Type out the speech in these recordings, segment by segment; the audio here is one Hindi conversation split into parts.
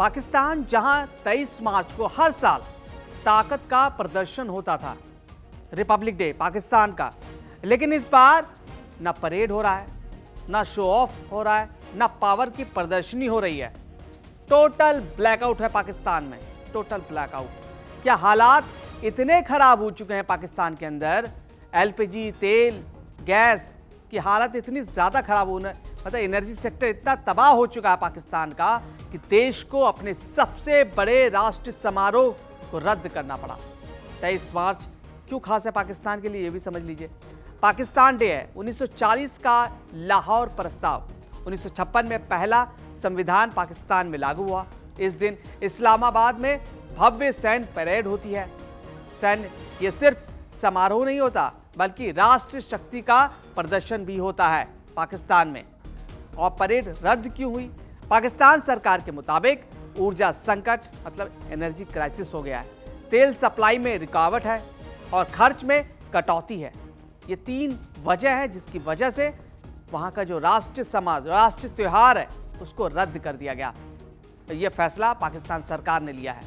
पाकिस्तान जहां 23 मार्च को हर साल ताकत का प्रदर्शन होता था, रिपब्लिक डे पाकिस्तान का, लेकिन इस बार ना परेड हो रहा है, ना शो ऑफ हो रहा है, ना पावर की प्रदर्शनी हो रही है। टोटल ब्लैकआउट है पाकिस्तान में, टोटल ब्लैकआउट। क्या हालात इतने खराब हो चुके हैं पाकिस्तान के अंदर, एलपीजी, तेल, गैस की हालत इतनी ज़्यादा खराब होने, मतलब एनर्जी सेक्टर इतना तबाह हो चुका है पाकिस्तान का कि देश को अपने सबसे बड़े राष्ट्रीय समारोह को रद्द करना पड़ा। 23 मार्च क्यों खास है पाकिस्तान के लिए, ये भी समझ लीजिए। पाकिस्तान डे है 1940 का लाहौर प्रस्ताव। 1956 में पहला संविधान पाकिस्तान में लागू हुआ। इस दिन इस्लामाबाद में भव्य सैन्य परेड होती है। सैन्य ये सिर्फ समारोह नहीं होता, बल्कि राष्ट्रीय शक्ति का प्रदर्शन भी होता है पाकिस्तान में। और परेड रद्द क्यों हुई? पाकिस्तान सरकार के मुताबिक ऊर्जा संकट, मतलब एनर्जी क्राइसिस हो गया है, तेल सप्लाई में रुकावट है और खर्च में कटौती है। ये 3 वजह है जिसकी वजह से वहाँ का जो राष्ट्रीय समाज, राष्ट्रीय त्यौहार है, उसको रद्द कर दिया गया। तो ये फैसला पाकिस्तान सरकार ने लिया है।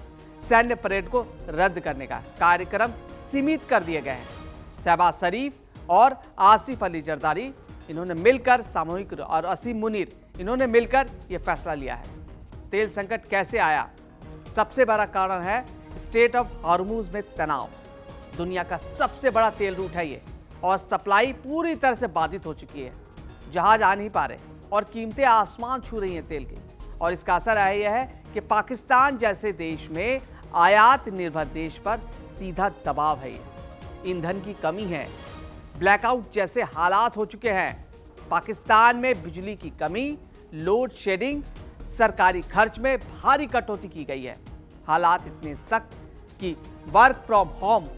सैन्य परेड को रद्द करने का कार्यक्रम सीमित कर दिए गए हैं। शहबाज शरीफ और आसिफ अली जरदारी इन्होंने मिलकर, सामूहिक, और असीम मुनीर इन्होंने मिलकर यह फैसला लिया है। तेल संकट कैसे आया? सबसे बड़ा कारण है स्टेट ऑफ हॉर्मूज में तनाव। दुनिया का सबसे बड़ा तेल रूट है ये, और सप्लाई पूरी तरह से बाधित हो चुकी है। जहाज आ नहीं पा रहे और कीमतें आसमान छू रही हैं तेल की। और इसका असर यह है कि पाकिस्तान जैसे देश में आयात निर्भर देश पर सीधा दबाव है। ईंधन की कमी है, ब्लैकआउट जैसे हालात हो चुके हैं। पाकिस्तान में बिजली की कमी, लोड शेडिंग, सरकारी खर्च में भारी कटौती की गई है। हालात इतने सख्त कि work from home,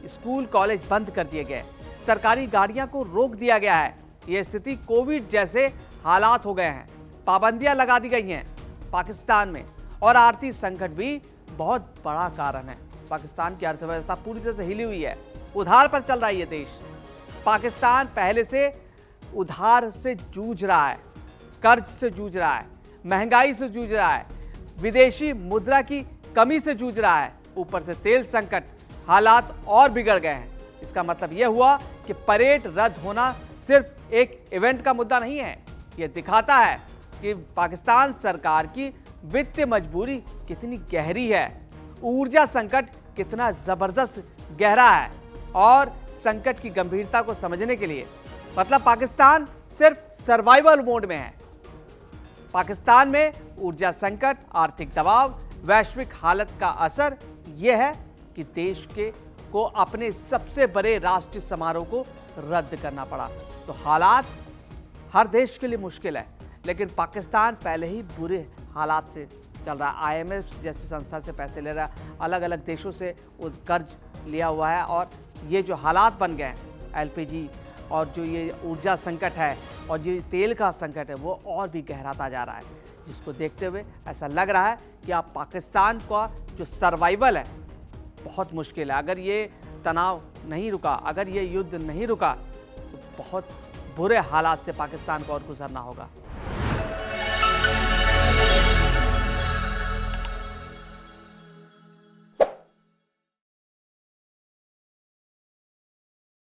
school college बंद कर दिए गए, सरकारी गाड़ियां को रोक दिया गया है। यह स्थिति कोविड जैसे हालात हो गए हैं। पाबंदियां लगा दी गई हैं पाकिस्तान में, और आर्थिक संकट भी बहुत बड़ा कारण है। पाकिस्तान की अर्थव्यवस्था पूरी तरह से हिली हुई है, उधार पर चल रहा है ये देश। पाकिस्तान पहले से उधार से जूझ रहा है, कर्ज से जूझ रहा है, महंगाई से जूझ रहा है, विदेशी मुद्रा की कमी से जूझ रहा है, ऊपर से तेल संकट, हालात और बिगड़ गए हैं। इसका मतलब यह हुआ कि परेड रद्द होना सिर्फ एक इवेंट का मुद्दा नहीं है। यह दिखाता है कि पाकिस्तान सरकार की वित्तीय मजबूरी कितनी गहरी है, ऊर्जा संकट कितना जबरदस्त गहरा है। और संकट की गंभीरता को समझने के लिए, मतलब पाकिस्तान सिर्फ सर्वाइवल मोड में है। पाकिस्तान में ऊर्जा संकट, आर्थिक दबाव, वैश्विक हालत का असर यह है कि देश को अपने सबसे बड़े राष्ट्रीय समारोह को रद्द करना पड़ा। तो हालात हर देश के लिए मुश्किल है, लेकिन पाकिस्तान पहले ही बुरे हालात से चल रहा है। आईएमएफ जैसी संस्था से पैसे ले रहा है, अलग अलग देशों से कर्ज लिया हुआ है, और ये जो हालात बन गए हैं, एलपीजी और जो ये ऊर्जा संकट है और जो तेल का संकट है, वो और भी गहराता जा रहा है। जिसको देखते हुए ऐसा लग रहा है कि अब पाकिस्तान का जो सर्वाइवल है बहुत मुश्किल है। अगर ये तनाव नहीं रुका, अगर ये युद्ध नहीं रुका, तो बहुत बुरे हालात से पाकिस्तान को और गुजरना होगा।